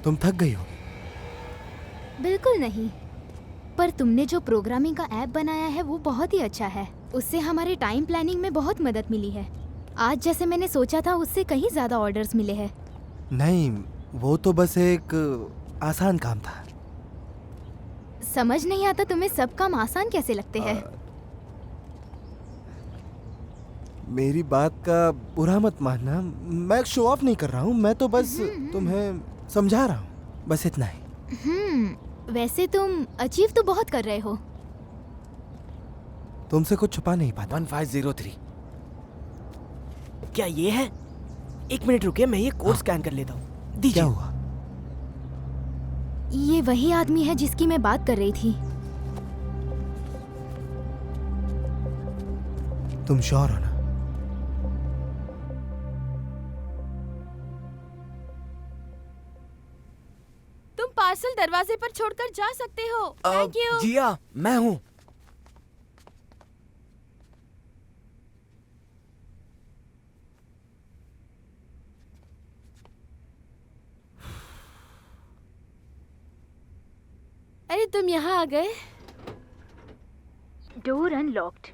तुम थक गई हो? बिल्कुल नहीं, पर तुमने जो प्रोग्रामिंग का ऐप बनाया है वो बहुत ही अच्छा है। उससे हमारे टाइम प्लानिंग में बहुत मदद मिली है। आज जैसे मैंने सोचा था उससे कहीं ज़्यादा ऑर्डर्स मिले हैं। नहीं, वो तो बस एक आसान काम था। समझ नहीं आता तुम्हें सब काम आसान कैसे लगते हैं। मेरी बात का बुरा मत मानना, मैं शो ऑफ नहीं कर रहा हूँ, मैं तो बस तुम्हें समझा रहा हूँ, बस इतना ही। वैसे तुम अचीव तो बहुत कर रहे हो। तुमसे कुछ छुपा नहीं पाता। 1503 क्या ये है? एक मिनट रुकिए, मैं ये कोड स्कैन कर लेता हूँ। दीजिए। क्या हुआ? ये वही आदमी है जिसकी मैं बात कर रही थी। तुम श्योर हो ना? तुम पार्सल दरवाजे पर छोड़कर जा सकते हो। Thank you. जिया, मैं हूँ। अरे तुम यहाँ आ गए। Door unlocked.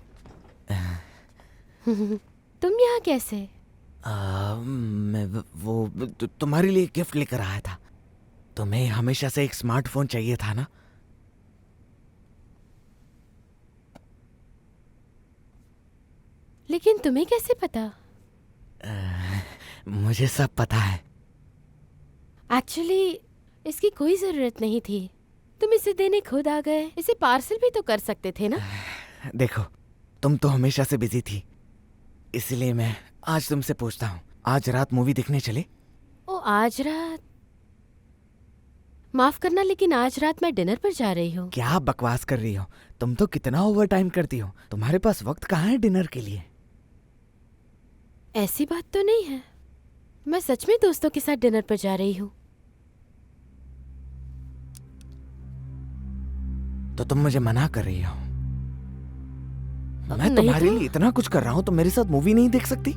तुम यहाँ कैसे? मैं वो तुम्हारे लिए गिफ्ट लेकर आया था। तुम्हें हमेशा से एक स्मार्टफोन चाहिए था ना? लेकिन तुम्हें कैसे पता? मुझे सब पता है। एक्चुअली इसकी कोई जरूरत नहीं थी। तुम इसे देने खुद आ गए। इसे पार्सल भी तो कर सकते थे ना। देखो, तुम तो हमेशा से बिजी थी, इसलिए मैं आज तुमसे पूछता हूँ, आज रात मूवी देखने चले? ओ, आज रात? माफ करना, लेकिन आज रात मैं डिनर पर जा रही हूँ। क्या बकवास कर रही हो? तुम तो कितना ओवर टाइम करती हो। तुम्हारे पास वक्त कहाँ है डिनर के लिए? ऐसी बात तो नहीं है। मैं सच में दोस्तों के साथ डिनर पर जा रही हूँ। तो तुम मुझे मना कर रही हो? मैं नहीं तुम्हारे तो? लिए इतना कुछ कर रहा हूँ, तुम मेरे साथ मूवी नहीं देख सकती?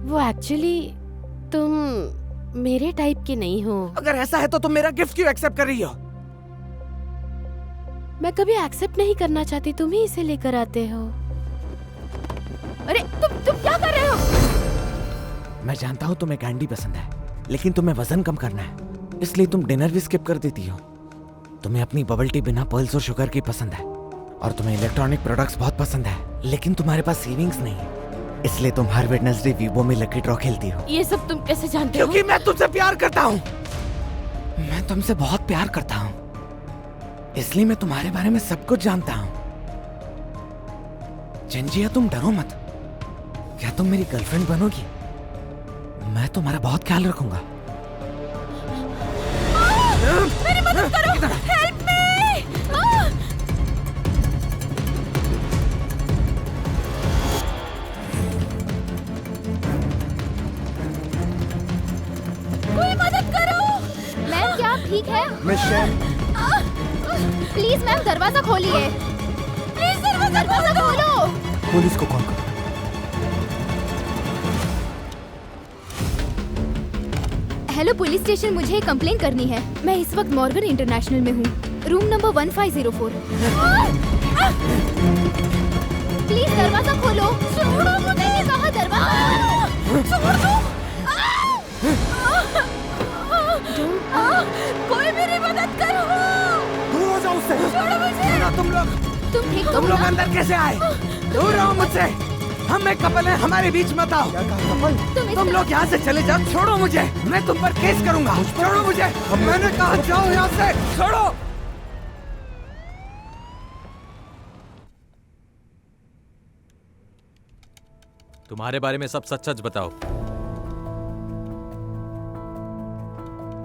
वो एक्चुअली तुम मेरे टाइप की नहीं हो। अगर ऐसा है तो तुम मेरा गिफ्ट क्यों एक्सेप्ट कर रही हो? मैं कभी एक्सेप्ट नहीं करना चाहती, तुम ही इसे लेकर आते हो। अरे तुम क्या कर रहे हो? मैं जानता हूँ तुम्हें कैंडी पसंद है, लेकिन तुम्हें वजन कम करना है, इसलिए तुम डिनर भी स्किप कर देती हो। तुम्हें अपनी बबल टी बिना पर्ल्स और शुगर की पसंद है, और तुम्हें इलेक्ट्रॉनिक प्रोडक्ट्स बहुत पसंद है, लेकिन तुम्हारे पास सेविंग्स नहीं है, इसलिए तुम हर वेडनेसडे वीवो में लकी ड्रॉ खेलती हो। ये सब तुम कैसे जानते हो? क्योंकि मैं तुमसे प्यार करता हूँ। मैं तुमसे बहुत प्यार करता हूँ, इसलिए मैं तुम्हारे बारे में सब कुछ जानता हूँ। जंजिया, तुम डरो मत। क्या तुम मेरी गर्लफ्रेंड बनोगी? मैं तुम्हारा बहुत ख्याल रखूंगा। मेरी मदद करो! Help me! कोई मदद करो! मैम, क्या आप ठीक है? मिशन, प्लीज मैम, दरवाजा खोलिए। प्लीज दरवाजा खोलो। पुलिस को कॉल करो। हेलो पुलिस स्टेशन, मुझे एक कंप्लेन करनी है। मैं इस वक्त मॉर्गन इंटरनेशनल में हूँ, रूम नंबर 1504। प्लीज दरवाजा खोलो। छोड़ो मुझे। कहाँ दरवाजा? छोड़ दो। कोई मेरी मदद करो! दूर हो जाओ उससे। छोड़ो मुझे! तुम लोग तुम ठीक तो तुम हो लोग ना? अंदर कैसे आए? दूर रहो मुझसे। हम एक कपल हैं, हमारे बीच मत आओ। क्या कहा कपल? तुम लोग यहाँ से चले जाओ। छोड़ो मुझे, मैं तुम पर केस करूंगा। छोड़ो मुझे, मैंने कहा जाओ यहाँ से। छोड़ो। तुम्हारे बारे में सब सच सच बताओ।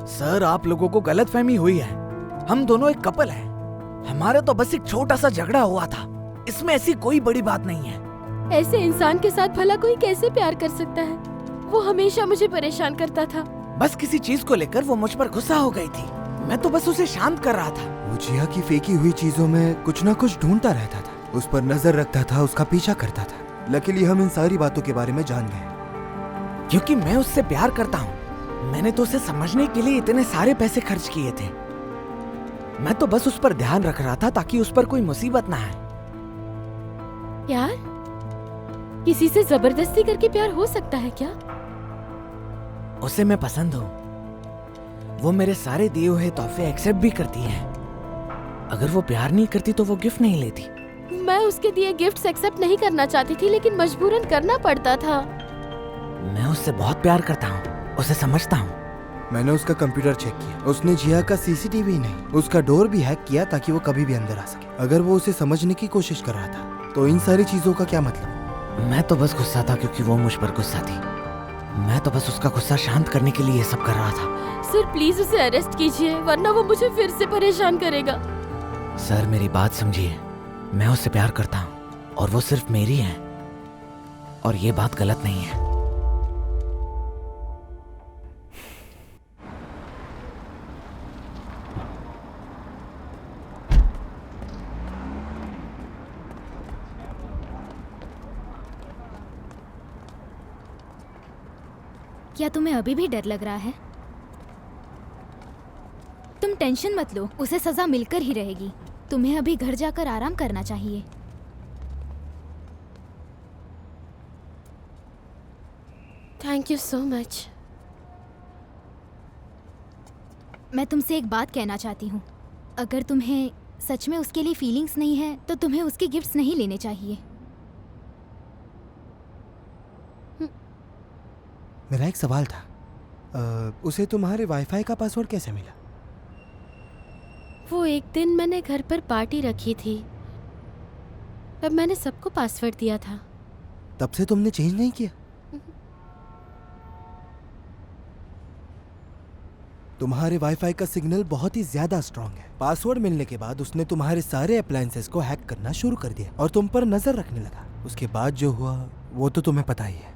सर, आप लोगों को गलतफहमी हुई है। हम दोनों एक कपल हैं। हमारा तो बस एक छोटा सा झगड़ा हुआ था, इसमें ऐसी कोई बड़ी बात नहीं है। ऐसे इंसान के साथ भला कोई कैसे प्यार कर सकता है? वो हमेशा मुझे परेशान करता था। बस किसी चीज को लेकर वो मुझ पर गुस्सा हो गई थी। मैं तो बस उसे शांत कर रहा था। वो जिया की फेंकी हुई चीजों में कुछ ना कुछ ढूंढता रहता था, उस पर नजर रखता था, उसका पीछा करता था। लकीली हम इन सारी बातों के बारे में जान गए। क्योंकि मैं उससे प्यार करता हूँ। मैंने तो उसे समझने के लिए इतने सारे पैसे खर्च किए थे। मैं तो बस उस पर ध्यान रख रहा था ताकि उस पर कोई मुसीबत ना आए। प्यार? किसी से जबरदस्ती करके प्यार हो सकता है क्या? उसे मैं पसंद हूँ। वो मेरे सारे दिए हुए तोहफे एक्सेप्ट भी करती है। अगर वो प्यार नहीं करती तो वो गिफ्ट नहीं लेती। मैं उसके दिए गिफ्ट्स एक्सेप्ट नहीं करना चाहती थी, लेकिन मजबूरन करना पड़ता था। मैं उससे बहुत प्यार करता हूँ, उसे समझता हूँ। मैंने उसका कंप्यूटर चेक किया। उसने जिया का सीसीटीवी नहीं, उसका डोर भी हैक किया ताकि वो कभी भी अंदर आ सके। अगर वो उसे समझने की कोशिश कर रहा था तो इन सारी चीजों का क्या मतलब? मैं तो बस गुस्सा था क्योंकि वो मुझ पर गुस्सा थी। मैं तो बस उसका गुस्सा शांत करने के लिए ये सब कर रहा था। सर प्लीज उसे अरेस्ट कीजिए, वरना वो मुझे फिर से परेशान करेगा। सर मेरी बात समझिए, मैं उससे प्यार करता हूँ और वो सिर्फ मेरी है, और ये बात गलत नहीं है। क्या तुम्हें अभी भी डर लग रहा है? तुम टेंशन मत लो, उसे सजा मिलकर ही रहेगी। तुम्हें अभी घर जाकर आराम करना चाहिए। Thank you so much. मैं तुमसे एक बात कहना चाहती हूँ। अगर तुम्हें सच में उसके लिए फीलिंग्स नहीं है तो तुम्हें उसके गिफ्ट्स नहीं लेने चाहिए। मेरा एक सवाल था, उसे तुम्हारे वाईफाई का पासवर्ड कैसे मिला? वो एक दिन मैंने घर पर पार्टी रखी थी, तब मैंने सबको पासवर्ड दिया था। तब से तुमने चेंज नहीं किया? तुम्हारे वाईफाई का सिग्नल बहुत ही ज्यादा स्ट्रांग है। पासवर्ड मिलने के बाद उसने तुम्हारे सारे अप्लायंसेस को हैक करना शुरू कर दिया और तुम पर नजर रखने लगा। उसके बाद जो हुआ वो तो तुम्हें पता ही है।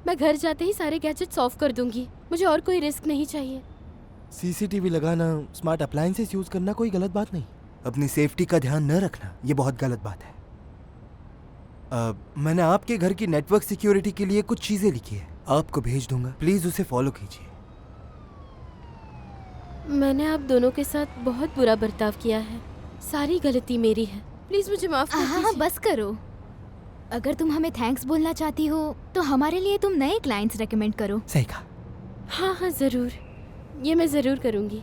मैं घर जाते ही सारे गैजेट्स ऑफ कर दूंगी। मुझे और कोई रिस्क नहीं चाहिए। सीसीटीवी लगाना, स्मार्ट अप्लायंसेस यूज करना कोई गलत बात नहीं। अपनी सेफ्टी का ध्यान न रखना ये बहुत गलत बात है। मैंने आपके घर की नेटवर्क सिक्योरिटी के लिए कुछ चीजें लिखी है, आपको भेज दूंगा। प्लीज उसे फॉलो कीजिए। मैंने आप दोनों के साथ बहुत बुरा बर्ताव किया है। सारी गलती मेरी है। प्लीज मुझे माफ कर हाँ, दीजिए। बस करो। अगर तुम हमें थैंक्स बोलना चाहती हो तो हमारे लिए तुम नए क्लाइंट्स रेकमेंड करो। सही कहा। हाँ हाँ जरूर, ये मैं जरूर करूंगी।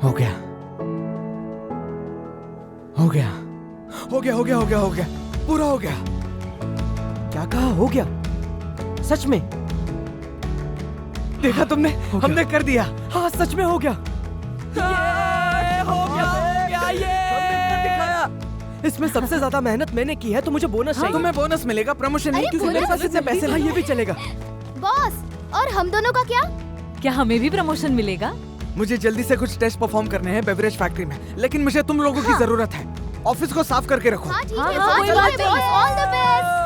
हो गया, हो गया, हो गया, हो गया, हो गया, हो गया, पूरा हो गया। क्या कहा? हो गया? सच में? देखा तुमने, हमने कर दिया। हाँ सच में हो गया। हो गया, ये हमने कर दिखाया। इसमें सबसे ज्यादा मेहनत मैंने की है तो मुझे बोनस चाहिए। तुम्हें बोनस मिलेगा, प्रमोशन नहीं, अरे क्योंकि मेरे बोनस पास इतने पैसे हाँ नहीं। ये भी चलेगा। बॉस, और हम दोनों का क्या? क्या हमें भी प्रमोशन मिलेगा? मुझे जल्दी से कुछ टेस्ट परफॉर्म करने हैं बेवरेज फैक्ट्री में, लेकिन मुझे तुम लोगों की जरूरत है। ऑफिस को साफ करके रखो। हाँ ठीक हाँ, है, हाँ, कोई बात नहीं। All the best.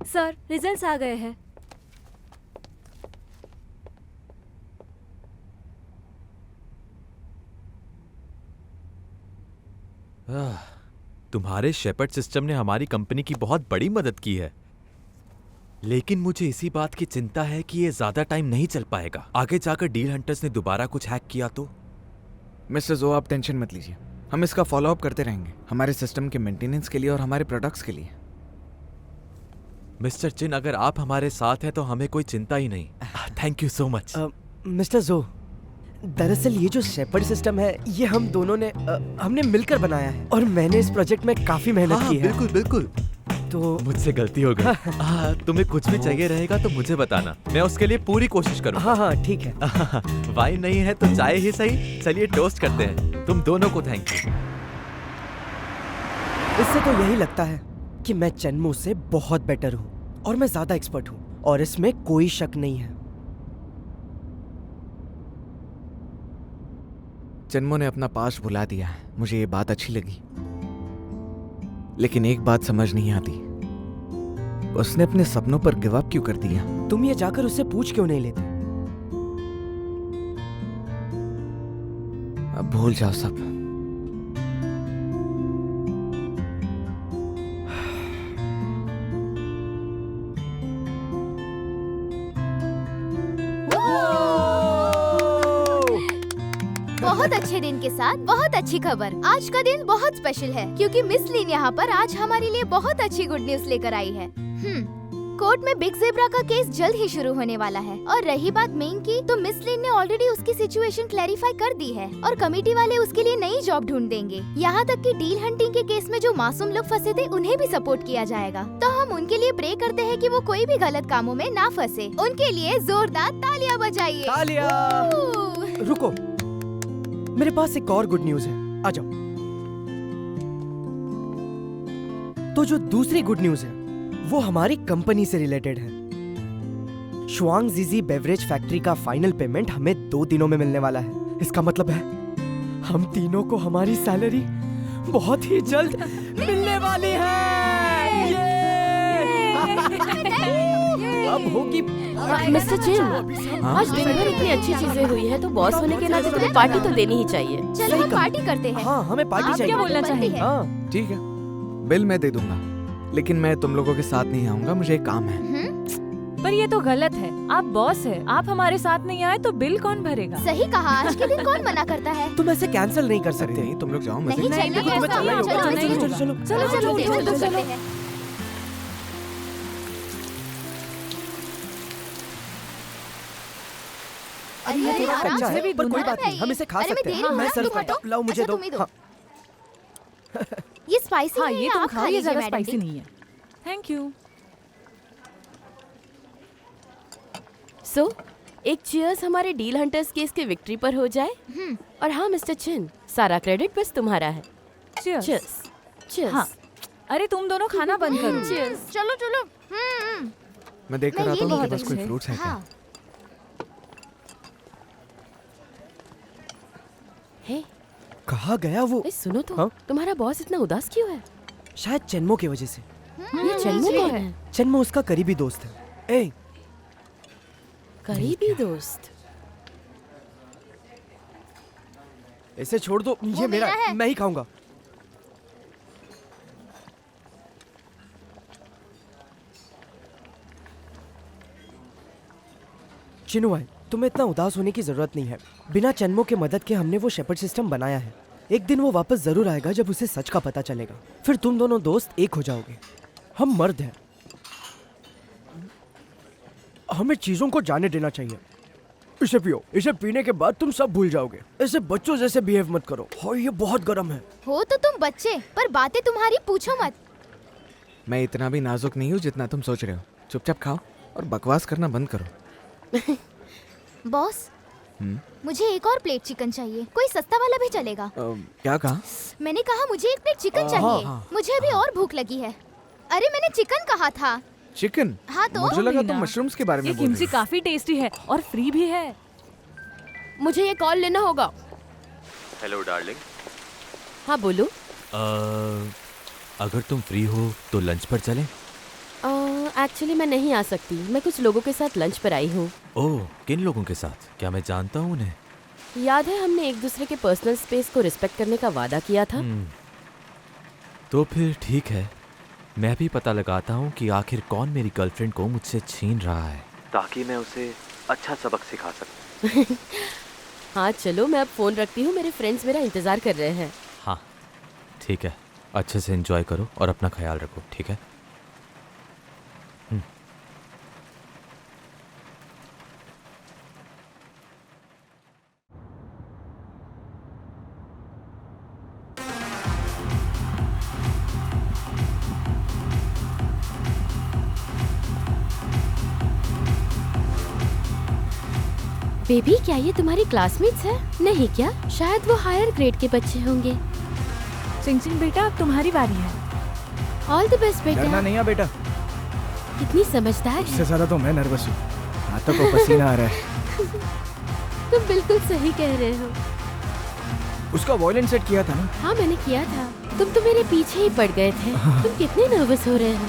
Sir, results आ गए हैं। तुम्हारे शेपर्ड सिस्टम ने हमारी कंपनी की बहुत बड़ी मदद की है, लेकिन मुझे इसी बात की चिंता है कि ये ज्यादा टाइम नहीं चल पाएगा। आगे जाकर डील हंटर्स ने दोबारा कुछ हैक किया तो? मिस्टर जो, आप टेंशन मत लीजिए, हम इसका फॉलो अप करते रहेंगे, हमारे सिस्टम के मेंटेनेंस के लिए और हमारे प्रोडक्ट्स के लिए। मिस्टर चिन, अगर आप हमारे साथ हैं तो हमें कोई चिंता ही नहीं। Thank you so much. Mister जो, दरअसल ये जो शेपर्ड सिस्टम है ये हम दोनों ने हमने मिलकर बनाया है और मैंने इस प्रोजेक्ट में काफी मेहनत हाँ, की है। बिल्कुल बिल्कुल। तो मुझसे गलती हो गई। तुम्हें कुछ भी चाहिए रहेगा तो मुझे बताना, मैं उसके लिए पूरी कोशिश करूँगा। हाँ हाँ ठीक है। वाइन नहीं है तो चाय ही सही। चलिए टोस्ट करते हैं। तुम दोनों को थैंक यू। इससे तो यही लगता है कि मैं चेन्मू से बहुत बेटर हूँ और मैं ज्यादा एक्सपर्ट हूँ और इसमें कोई शक नहीं है। जन्मों ने अपना पास्ट भुला दिया है, मुझे ये बात अच्छी लगी। लेकिन एक बात समझ नहीं आती, उसने अपने सपनों पर गिव अप क्यों कर दिया? तुम ये जाकर उससे पूछ क्यों नहीं लेते? अब भूल जाओ सब। बहुत अच्छे दिन के साथ बहुत अच्छी खबर। आज का दिन बहुत स्पेशल है क्योंकि मिस लिन यहाँ पर आज हमारे लिए बहुत अच्छी गुड न्यूज लेकर आई है। कोर्ट में बिग ज़ेब्रा का केस जल्द ही शुरू होने वाला है और रही बात मेंग की, तो मिस लिन ने ऑलरेडी उसकी सिचुएशन क्लैरिफाई कर दी है और कमेटी वाले उसके लिए नई जॉब ढूंढ देंगे। यहाँ तक कि डील हंटिंग के केस में जो मासूम लोग फंसे थे उन्हें भी सपोर्ट किया जाएगा। तो हम उनके लिए प्रे करते हैं कि वो कोई भी गलत कामों में ना फंसे। उनके लिए जोरदार तालियां बजाइए। तालियां। रुको, मेरे पास एक और गुड न्यूज है, आ जाओ। तो जो दूसरी गुड न्यूज है वो हमारी कंपनी से रिलेटेड है। शुआंग जीजी बेवरेज फैक्ट्री का फाइनल पेमेंट हमें 2 दिनों में मिलने वाला है। इसका मतलब है हम तीनों को हमारी सैलरी बहुत ही जल्द मिलने वाली है। अब होगी मिस्टर चिन, आज दिन भर इतनी अच्छी चीजें हुई है तो बॉस होने के नाते तुम्हें पार्टी तो देनी ही चाहिए। चलो हम पार्टी करते हैं। हाँ, हमें पार्टी आप चाहिए। क्या बोलना बनती चाहिए? है। हाँ, ठीक है, बिल मैं दे दूंगा, लेकिन मैं तुम लोगों के साथ नहीं आऊंगा, मुझे एक काम है। पर ये तो गलत है। आप बॉस है, आप हमारे साथ नहीं आए तो बिल कौन भरेगा? सही कहा, आज के दिन कौन मना करता है? तुम ऐसे कैंसिल नहीं कर अरे सकते। नहीं, तुम लोग जाओ, मजे नहीं करो। चाहिए तुम्हें ऐसा। चलना ही होगा। चलो, चलो, चलो, चलो, चलो, चलो, चलो, चलो, चलो, चलो, चलो। करते हैं। अरे ये थोड़ा आराम कच्चा से है, भी पर कोई दूंगा बात नहीं, हम इसे खा अरे मैं सकते दे हैं। रही हूँ मैं ना, सर्व तुम करता हटो। हूँ। लाओ मुझे अच्छा, दो। तुम ही दो। हाँ। ये स्पाइसी हाँ, है, ये तुम आप खाओ, खा ये लीजिए ज्यादा मैडम स्पाइसी जी। नहीं है। Thank you. सो एक चीयर्स हमारे डील हंटर्स केस के विक्ट्री पर हो जाए। और हाँ मिस्टर चिन, सारा क्रेडिट बस तुम्हारा है। Cheers. चीयर्स। चीयर्स। हाँ, अरे तुम दोनों खाना बंद करो। चलो चलो। मैं देख कर मैं आता ये हूँ नहीं कि बस कोई अच्छे। फ्रूट्स है क्या? हाँ, हे, कहाँ गया वो? ए, सुनो तो, हाँ? तुम्हारा बॉस इतना उदास क्यों है? शायद चेन्मो की वजह से। ये चन्मू कौन है? चेन्मो उसका करीबी दोस्त है। ए, करीबी दोस्त। इसे छोड़ दो, ये मेरा मेरा है। है, मैं ही खाऊंगा। चिनू भाई, तुम्हें इतना उदास होने की जरूरत नहीं है। बिना चेन्मो के मदद के हमने वो शेपर्ड सिस्टम बनाया है। एक दिन वो वापस जरूर आएगा जब उसे सच का पता चलेगा। फिर तुम दोनों दोस्त एक हो जाओगे। हम मर्द हैं, हमें चीजों को जाने देना चाहिए। इसे पियो, इसे पीने के बाद तुम सब भूल जाओगे। ऐसे बच्चों जैसे बिहेव मत करो। और ये बहुत गर्म है। हो तो तुम बच्चे, पर बातें तुम्हारी पूछो मत। मैं इतना भी नाजुक नहीं हूँ जितना तुम सोच रहे हो। चुपचाप खाओ और बकवास करना बंद करो। बॉस, मुझे एक और प्लेट चिकन चाहिए। कोई सस्ता वाला भी चलेगा। क्या कहा? मैंने कहा मुझे एक प्लेट चिकन हाँ, चाहिए। हाँ। मुझे अभी और भूख लगी है। अरे मैंने चिकन कहा था। चिकन? हाँ तो मुझे लगा तुम मीना, मशरूम्स के बारे में ये बोल रही किमची हो। काफी टेस्टी है और फ्री भी है। मुझे ये कॉल लेना होगा। Hello darling. हाँ बोलो। अगर तुम फ्री हो तो लंच पर चलें? एक्चुअली मैं नहीं आ सकती, मैं कुछ लोगों के साथ लंच पर आई हूँ। ओह, किन लोगों के साथ? क्या मैं जानता हूँ उन्हें? याद है हमने एक दूसरे के पर्सनल स्पेस को रिस्पेक्ट करने का वादा किया था। तो फिर ठीक है, मैं भी पता लगाता हूँ कि आखिर कौन मेरी गर्लफ्रेंड को मुझसे छीन रहा है, ताकि मैं उसे अच्छा सबक सिखा सकूँ। हाँ चलो, मैं अब फोन रखती हूँ, मेरे फ्रेंड्स मेरा इंतजार कर रहे हैं। हाँ ठीक है, अच्छे से एंजॉय करो और अपना ख्याल रखो, ठीक है? बेबी, क्या ये तुम्हारी क्लासमेट्स है? नहीं क्या? शायद वो हायर ग्रेड के बच्चे होंगे। चिंग बेटा, अब तुम्हारी बारी है। ऑल द बेस्ट डरना बेटा। नहीं है बेटा। कितनी समझदार उससे है। ज्यादा तो मैं नर्वस हूँ। हाथों को पसीना आ रहा है। तुम बिल्कुल सही कह रहे हो। उसका वॉयलेंट सेट किया था ना? हाँ, मैंने किया था। तुम तो मेरे पीछे ही पड़ गए थे। तुम कितने नर्वस हो रहे हो?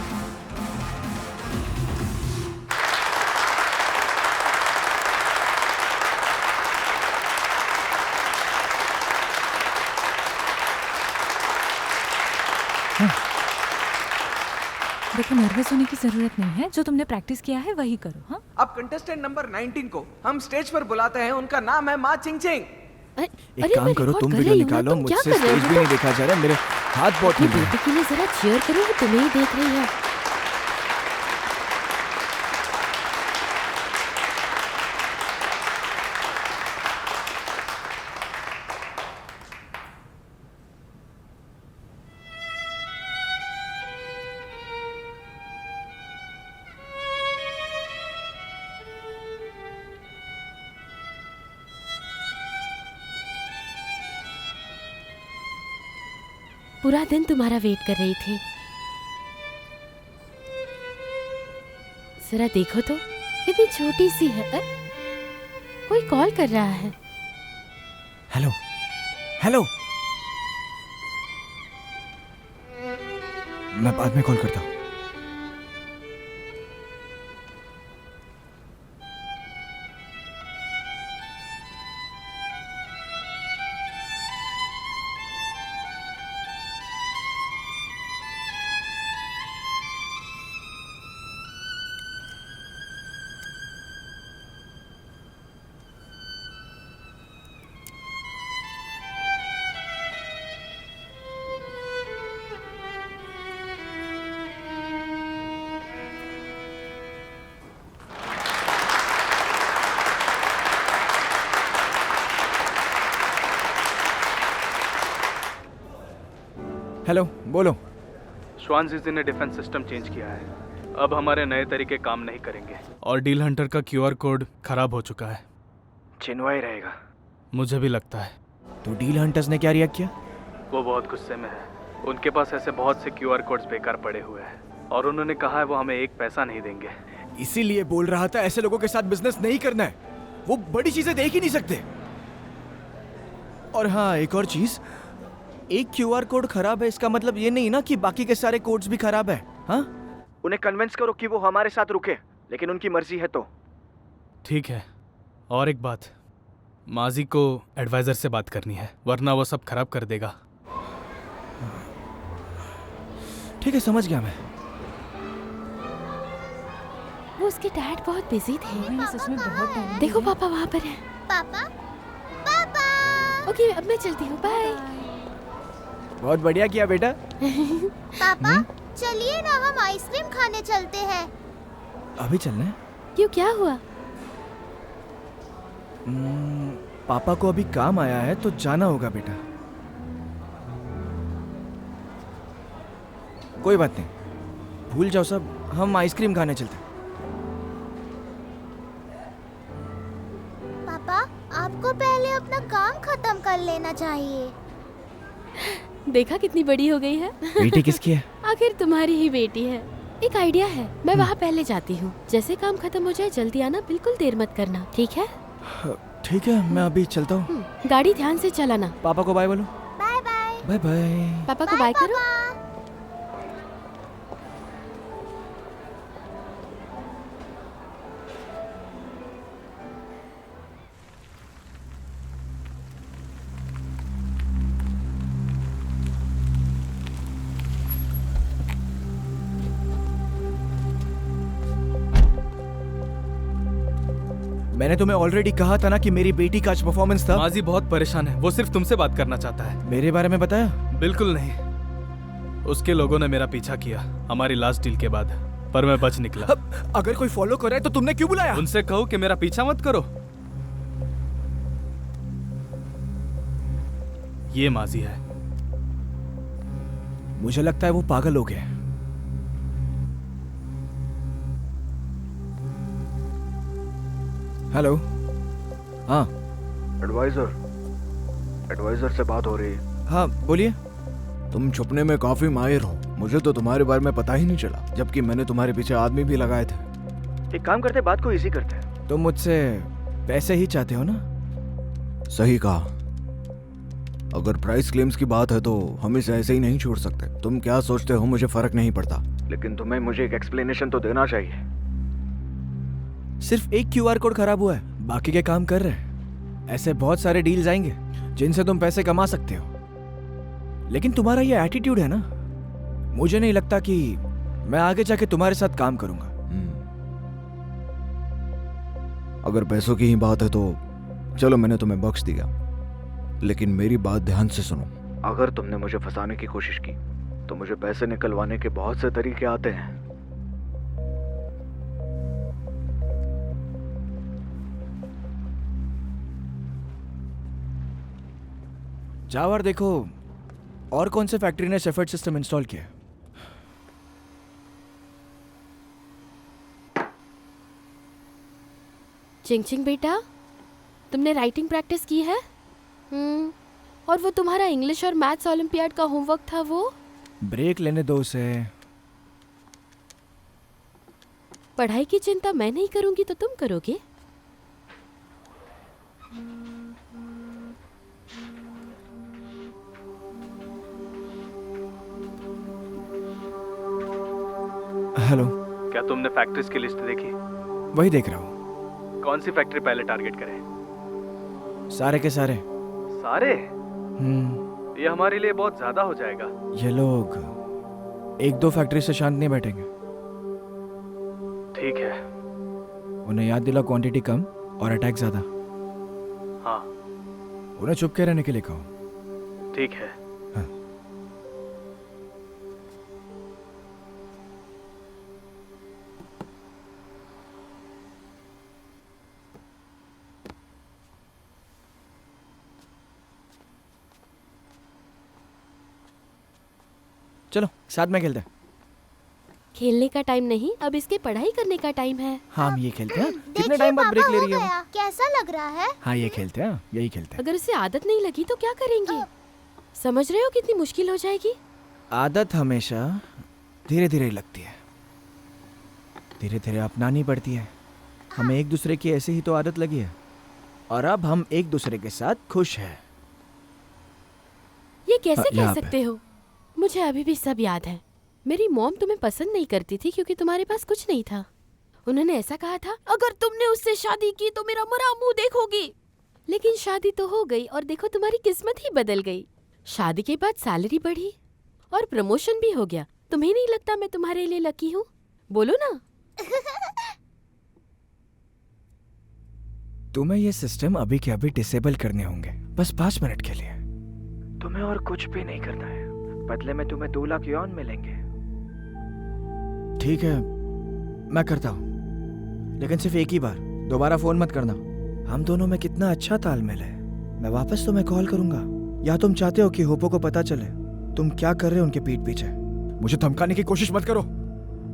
देखो, नर्वस होने की जरूरत नहीं है। जो तुमने प्रैक्टिस किया है वही करो। हाँ, अब कंटेस्टेंट नंबर 19 को हम स्टेज पर बुलाते हैं। उनका नाम है माँ चिंग चिंग। एक काम करो, तुम वीडियो निकालो। मुझसे स्टेज भी नहीं देखा जा रहा है। मेरे हाथ बहुत अपनी हिल रहे हैं। बेटी के लिए जरा चीयर करो, वो तुम्हें ही देख रही है। पूरा दिन तुम्हारा वेट कर रही थी। जरा देखो तो, कितनी छोटी सी है। कोई कॉल कर रहा है। हेलो हेलो, मैं बाद में कॉल करता हूँ। हेलो, बोलो। श्वानजीजी ने डिफेंस सिस्टम चेंज किया है। अब हमारे नए तरीके काम नहीं करेंगे और डील हंटर का क्यूआर कोड खराब हो चुका है। चिनवा ही रहेगा, मुझे भी लगता है। तो डील हंटर्स ने क्या रिएक्ट किया? वो बहुत गुस्से में है। उनके पास ऐसे बहुत से क्यूआर कोड्स बेकार पड़े हुए हैं और उन्होंने कहा है वो हमें एक पैसा नहीं देंगे। इसीलिए बोल रहा था ऐसे लोगों के साथ बिजनेस नहीं करना है। वो बड़ी चीजें देख ही नहीं सकते। और हाँ, एक और चीज, एक क्यूआर कोड खराब है इसका मतलब ये नहीं ना कि बाकी के सारे कोड्स भी खराब है। हाँ, उन्हें कन्विंस करो कि वो हमारे साथ रुके, लेकिन उनकी मर्जी है तो। ठीक है। और एक बात, माजी को एडवाइजर से बात करनी है, वरना वो सब खराब कर देगा। ठीक है, समझ गया मैं। वो उसके डैड बहुत बिजी थे। ये सच में बहुत टाइम। देखो पापा वहाँ पर है। पापा, पापा। ओके, अब मैं चलती हूँ। बाय। बहुत बढ़िया किया बेटा। पापा, चलिए ना हम आइसक्रीम खाने चलते हैं। अभी चलना है? क्यों, क्या हुआ? पापा को अभी काम आया है तो जाना होगा बेटा। कोई बात नहीं, भूल जाओ सब, हम आइसक्रीम खाने चलते हैं। पापा, आपको पहले अपना काम खत्म कर लेना चाहिए। देखा कितनी बड़ी हो गई है। बेटी किसकी है? आखिर तुम्हारी ही बेटी है। एक आइडिया है, मैं वहाँ पहले जाती हूँ। जैसे काम खत्म हो जाए जल्दी आना, बिल्कुल देर मत करना, ठीक है? ठीक है, मैं अभी चलता हूँ। गाड़ी ध्यान से चलाना। पापा को बाय बोलो। Bye bye. Bye bye. पापा को बाय करो। मैंने तुम्हें ऑलरेडी कहा था ना कि मेरी बेटी का आज परफॉर्मेंस था। माजी बहुत परेशान है, वो सिर्फ तुमसे बात करना चाहता है। मेरे बारे में बताया? बिल्कुल नहीं। उसके लोगों ने मेरा पीछा किया हमारी लास्ट डील के बाद, पर मैं बच निकला। अगर कोई फॉलो करे तो तुमने क्यों बुलाया? उनसे कहो कि मेरा पीछा मत करो। ये माजी है। मुझे लगता है वो पागल हो गए। हेलो, हाँ एडवाइजर से बात हो रही है। हाँ बोलिए। तुम छुपने में काफी माहिर हो, मुझे तो तुम्हारे बारे में पता ही नहीं चला, जबकि मैंने तुम्हारे पीछे आदमी भी लगाए थे। एक काम करते, बात को इजी करते हैं। तुम मुझसे पैसे ही चाहते हो ना? सही कहा। अगर प्राइस क्लेम्स की बात है तो हम इसे ऐसे ही नहीं छोड़ सकते। तुम क्या सोचते हो मुझे फर्क नहीं पड़ता, लेकिन तुम्हें मुझे एक एक्सप्लेनेशन तो देना चाहिए। सिर्फ एक QR कोड खराब हुआ है, बाकी के काम कर रहे हैं। ऐसे बहुत सारे डील्स आएंगे जिनसे तुम पैसे कमा सकते हो, लेकिन तुम्हारा ये एटीट्यूड है ना, मुझे नहीं लगता कि मैं आगे जाके तुम्हारे साथ काम करूंगा। अगर पैसों की ही बात है तो चलो, मैंने तुम्हें बख्श दिया, लेकिन मेरी बात ध्यान से सुनो। अगर तुमने मुझे फंसाने की कोशिश की तो मुझे पैसे निकलवाने के बहुत से तरीके आते हैं। जाओ और देखो और कौन से फैक्ट्री ने शेफर्ड सिस्टम इंस्टॉल किया। चिंग चिंग बेटा, तुमने राइटिंग प्रैक्टिस की है? और वो तुम्हारा इंग्लिश और मैथ्स ओलंपियाड का होमवर्क था, वो ब्रेक लेने दो उसे। पढ़ाई की चिंता मैं नहीं करूंगी तो तुम करोगे? हेलो, क्या तुमने फैक्ट्रीज की लिस्ट देखी? वही देख रहा हूँ। कौन सी फैक्ट्री पहले टारगेट करें? सारे के सारे। सारे? ये हमारे लिए बहुत ज्यादा हो जाएगा। ये लोग एक दो फैक्ट्री से शांत नहीं बैठेंगे। ठीक है। उन्हें याद दिला क्वांटिटी कम और अटैक ज्यादा। हाँ। उन्हें चुप के रहने के लिए कहो। ठीक है। हाँ। चलो साथ में खेलते हैं। खेलने का टाइम नहीं, अब इसके पढ़ाई करने का टाइम है। हाँ हम ये खेलते हैं। कितने टाइम बाद ब्रेक ले रही है वो? कैसा लग रहा है? हाँ ये खेलते हैं, यही खेलते हैं। अगर उसे आदत नहीं लगी तो क्या करेंगे? समझ रहे हो कितनी मुश्किल हो जाएगी? आदत हमेशा धीरे धीरे लगती है, धीरे धीरे अपनानी पड़ती है। हमें एक दूसरे की ऐसे ही तो आदत लगी है, और अब हम एक दूसरे के साथ खुश हैं। ये कैसे कह सकते हो? मुझे अभी भी सब याद है। मेरी मॉम तुम्हें पसंद नहीं करती थी क्योंकि तुम्हारे पास कुछ नहीं था। उन्होंने ऐसा कहा था, अगर तुमने उससे शादी की तो मेरा मरा मुंह देखोगी। लेकिन शादी तो हो गई और देखो तुम्हारी किस्मत ही बदल गई। शादी के बाद सैलरी बढ़ी और प्रमोशन भी हो गया। तुम्हें नहीं लगता मैं तुम्हारे लिए लकी हूँ? बोलो ना। तुम्हें ये सिस्टम अभी के अभी डिसेबल करने होंगे, बस 5 मिनट के लिए। तुम्हें और कुछ भी नहीं करना है, बदले में तुम्हें 2 लाख युआन मिलेंगे। ठीक है मैं करता हूँ, लेकिन सिर्फ एक ही बार। दोबारा फोन मत करना। हम दोनों में कितना अच्छा तालमेल है। मैं वापस तुम्हें कॉल करूंगा। या तुम चाहते हो कि होपो को पता चले तुम क्या कर रहे हो उनके पीठ पीछे? मुझे धमकाने की कोशिश मत करो।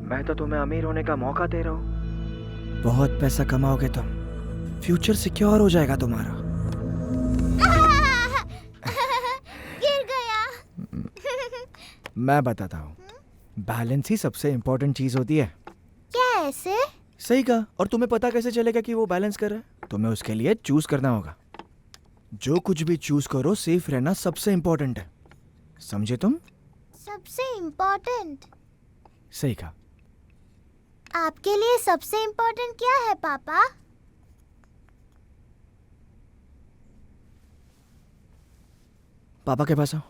मैं तो तुम्हें अमीर होने का मौका दे रहा हूँ। बहुत पैसा कमाओगे तुम, फ्यूचर सिक्योर हो जाएगा तुम्हारा। गिर गया। मैं बताता हूँ, बैलेंस ही सबसे इम्पोर्टेंट चीज होती है। क्या ऐसे? सही कहा। और तुम्हें पता कैसे चलेगा कि वो बैलेंस कर रहा है? तुम्हें उसके लिए चूज करना होगा। जो कुछ भी चूज करो, सेफ रहना सबसे इम्पोर्टेंट है। समझे तुम? सबसे इम्पोर्टेंट? सही कहा। आपके लिए सबसे इम्पोर्टेंट क्या है पापा? पापा के पास आओ।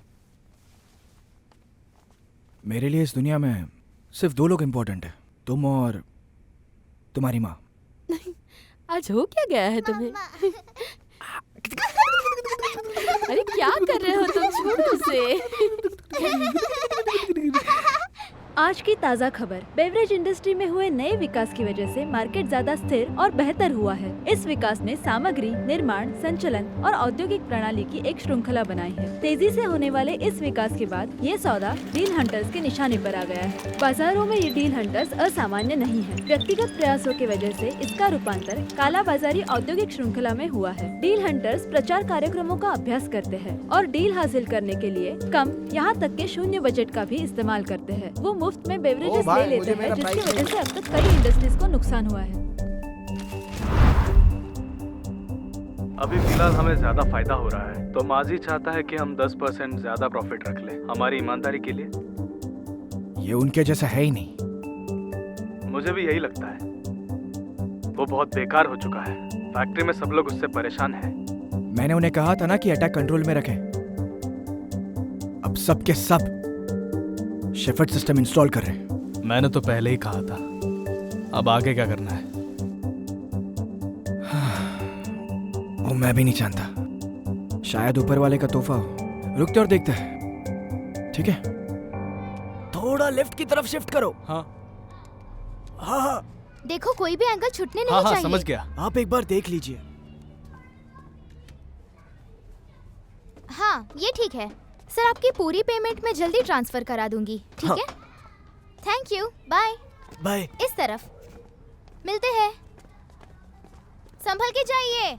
मेरे लिए इस दुनिया में सिर्फ 2 लोग इम्पोर्टेंट है, तुम और तुम्हारी माँ। आज हो क्या गया है तुम्हें? अरे क्या कर रहे हो तुम? छोड़ो उसे। आज की ताज़ा खबर। बेवरेज इंडस्ट्री में हुए नए विकास की वजह से मार्केट ज्यादा स्थिर और बेहतर हुआ है। इस विकास ने सामग्री, निर्माण, संचलन और औद्योगिक प्रणाली की एक श्रृंखला बनाई है। तेजी से होने वाले इस विकास के बाद ये सौदा डील हंटर्स के निशाने पर आ गया है। बाजारों में ये डील हंटर्स असामान्य नहीं है। व्यक्तिगत प्रयासों की वजह से इसका रूपांतर काला बाजारी औद्योगिक श्रृंखला में हुआ है। डील हंटर्स प्रचार कार्यक्रमों का अभ्यास करते हैं और डील हासिल करने के लिए कम यहाँ तक के शून्य बजट का भी इस्तेमाल करते हैं। वो मुफ्त में बेवरेजेस ले लेते हैं, जिसकी वजह से अब तक कई इंडस्ट्रीज को नुकसान हुआ है। अभी फिलहाल हमें ज्यादा फायदा हो रहा है, तो माजी चाहता है कि हम 10% ज्यादा प्रॉफिट रख लें हमारी ईमानदारी के लिए। ये उनके जैसा है ही नहीं। मुझे भी यही लगता है। वो बहुत बेकार हो चुका है। फैक्ट्री में सब लोग उससे परेशान हैं। मैंने उन्हें कहा था ना कि अटैक कंट्रोल में रखें। अब सब के सब शेफर्ड सिस्टम इंस्टॉल कर रहे हैं। मैंने तो पहले ही कहा था। अब आगे क्या करना है? वो मैं भी नहीं जानता। शायद ऊपर वाले का तोहफा हो। रुकते और देखते हैं। ठीक है, थोड़ा लेफ्ट की तरफ शिफ्ट करो। हाँ हाँ हाँ देखो कोई भी एंगल छूटने नहीं हाँ हाँ चाहिए। समझ गया। आप एक बार देख लीजिए। हाँ ये ठीक है सर, आपकी पूरी पेमेंट मैं जल्दी ट्रांसफर करा दूंगी। ठीक है, थैंक यू, बाय बाय। इस तरफ मिलते हैं, संभल के जाइए।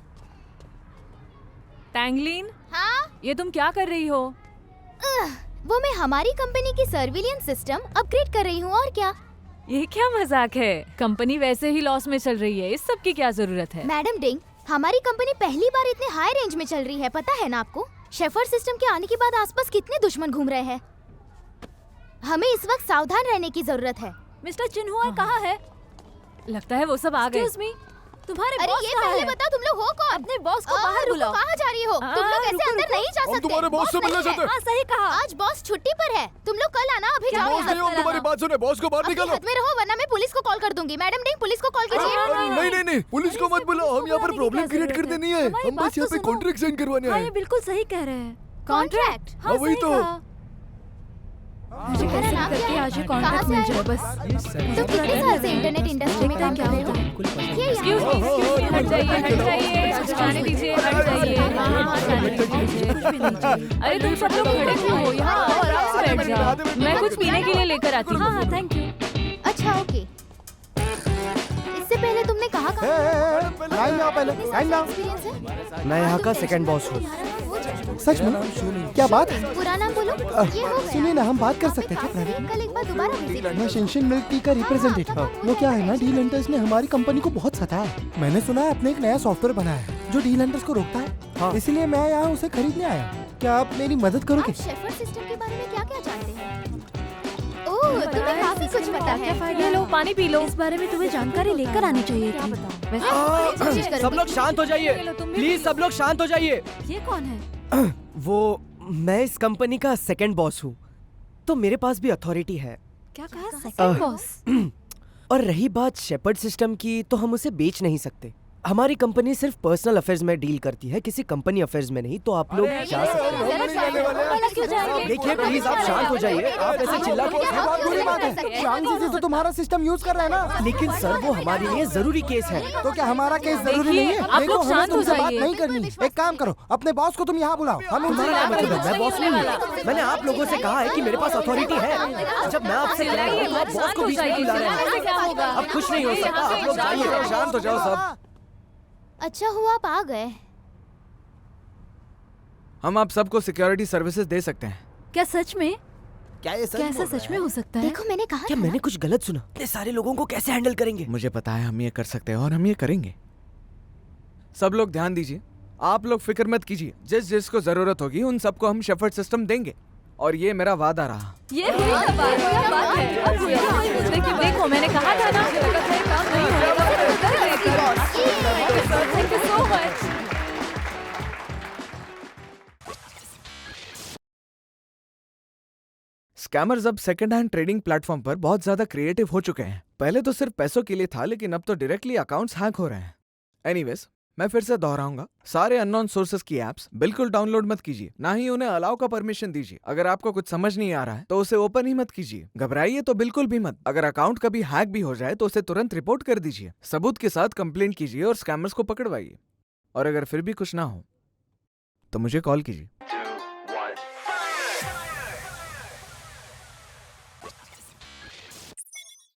टैंगलिन, हाँ ये तुम क्या कर रही हो? वो मैं हमारी कंपनी की सर्विलियंस सिस्टम अपग्रेड कर रही हूँ, और क्या। ये क्या मजाक है? कंपनी वैसे ही लॉस में चल रही है, इस सब की क्या जरूरत है? मैडम डिंग, हमारी कंपनी पहली बार इतने हाई रेंज में चल रही है, पता है ना आपको? शेफर्ड सिस्टम के आने के बाद आसपास कितने दुश्मन घूम रहे हैं। हमें इस वक्त सावधान रहने की जरूरत है। मिस्टर चिन्हुआ कहाँ है? लगता है वो सब आ गए। Excuse me, तुम्हारे अरे बॉस ये कहाँ पहले है? बताओ तुम लोग हो कौन? अपने बॉस को बाहर बुलाओ। कहाँ जा रही हो? तुम लोग ऐसे रुको, अंदर रुको। नहीं जा सकते। तुम्हारे बॉस से मिलना चाहते हैं। हाँ सही कहा। आज बॉस छुट्टी पर है, तुम लोग कल आना। अभी जाओ यहाँ। तुम्हारी बात सुने, बॉस को बाहर अपने निकालो। हाथ में रहो वरना मैं पुलिस को कॉल कर दूंगी। मैडम डिंग, पुलिस को कॉल कीजिए। नहीं नहीं नहीं, पुलिस को मत बुलाओ। हम यहाँ पर प्रॉब्लम क्रिएट करते नहीं है। हमारी हम बात बस यहाँ तो पे सुनो। कॉन्ट्रैक्ट साइन करवाने हाँ आए ये बिल्कुल सही कह रहे हैं। कॉन्ट्रैक्ट? हाँ वही सही तो। कहा। मुझे कैसे भी करके आज ये कहाँ कॉन्ट्रैक्ट से मिल आए? जाए बस। तुम कितने साल से इंटरनेट इंडस्ट्री में काम कर रहे हो? Excuse me, हट जाइए, हट जाइए, जाने दीजिए, हट जाइए। हाँ, जाने दीजिए। अरे तुम सब लोग खड़े क्यों हो? यहाँ आओ, आराम से बैठ जाओ। मैं कुछ पीने के लिए लेकर आती हूँ। हाँ थैंक यू। अच्छा ओके। इससे पहले तुमने कहाँ लाइन में आओ पहले, लाइन में आओ। एक्सपीरियंस है? मैं यहाँ का सेकंड बॉस हूँ। सच में? क्या बात? पूरा नाम बोलो। ये हो गया। सुनिए ना, हम बात कर सकते हैं क्या प्रवीण? कल एक बार दोबारा विजिट मैं शिनशिन मिल्क टी का रिप्रेजेंटेटिव हूँ। वो क्या है ना, डील हंटर्स ने हमारी कंपनी को बहुत सताया है। मैंने सुना है आपने एक नया सॉफ्टवेयर बनाया है जो डील हंटर्स को रोकता है। हाँ। इसीलिए मैं यहाँ उसे खरीदने आया। क्या आप मेरी मदद करोगे? आप शेफर्ड सिस्टम के बारे में क्या-क्या जानते हैं? ओह, तुम्हें काफी कुछ पता है। ये लो पानी पी लो। इस बारे में तुम्हें जानकारी लेकर आनी चाहिए थी। कोशिश करो। सब लोग शांत हो जाइए, प्लीज सब लोग शांत हो जाइए। ये कौन है? वो मैं इस कंपनी का सेकंड बॉस हूँ, तो मेरे पास भी अथॉरिटी है। क्या कहा? Second boss? और रही बात शेफर्ड सिस्टम की, तो हम उसे बेच नहीं सकते। हमारी कंपनी सिर्फ पर्सनल अफेयर्स में डील करती है, किसी कंपनी अफेयर्स में नहीं। तो आप लोग जा सकते हैं। देखिए प्लीज आप शांत हो जाइए। आप ऐसे चिल्ला के बहुत बुरी बात है। शांग जी तो तुम्हारा सिस्टम यूज कर रहा है ना। लेकिन सर वो हमारे लिए जरूरी केस है। तो क्या हमारा केस जरूरी नहीं है? आप देखो, लोग हमें शांत हो तुमसे बात जाइए। नहीं करनी। एक काम करो, अपने बॉस को तुम यहाँ बुलाओ। हम उनसे तुम्हारा बात क्या मतलब करेंगे। है? मैं बॉस नहीं हूँ। मैंने आप लोगों से कहा है कि मेरे पास अथॉरिटी है। जब मैं आपसे कह रहा हूँ तो आप बॉस को बीच में बुला रहे हैं। क्या होगा? अब कुछ नहीं हो सकता। आप लोग जाइए, शांत हो जाओ सब। अच्छा हुआ आप आ गए। हम आप सबको सिक्योरिटी सर्विसेज दे सकते हैं। क्या सच में? क्या ये सच कैसा बोल रहा सच है? में हो सकता है? देखो मैंने कहा क्या था मैंने ना। कुछ गलत सुना? इतने सारे लोगों को कैसे हैंडल करेंगे? मुझे पता है हम ये कर सकते हैं और हम ये करेंगे। सब लोग ध्यान दीजिए, आप लोग फिक्र मत कीजिए। जिस जिसको जरूरत होगी उन सबको हम शेफर्ड सिस्टम देंगे, और ये मेरा वादा रहा। ये हुई क्या बात है? अब हुई है। लेकिन देखो मैंने कहा था ना, काम नहीं होगा। Thank you so much. Scammers अब सेकंड हैंड ट्रेडिंग प्लेटफॉर्म पर बहुत ज्यादा क्रिएटिव हो चुके हैं। पहले तो सिर्फ पैसों के लिए था, लेकिन अब तो डायरेक्टली अकाउंट्स हैक हो रहे हैं। एनीवेज, मैं फिर से दोहराऊंगा, सारे अननोन सोर्सेज की एप्स बिल्कुल डाउनलोड मत कीजिए, ना ही उन्हें अलाउ का परमिशन दीजिए। अगर आपको कुछ समझ नहीं आ रहा है तो उसे ओपन ही मत कीजिए। घबराइए तो बिल्कुल भी मत। अगर अकाउंट कभी हैक भी हो जाए तो उसे तुरंत रिपोर्ट कर दीजिए, सबूत के साथ कंप्लेंट कीजिए और स्कैमर्स को पकड़वाइए। और अगर फिर भी कुछ ना हो तो मुझे कॉल कीजिए।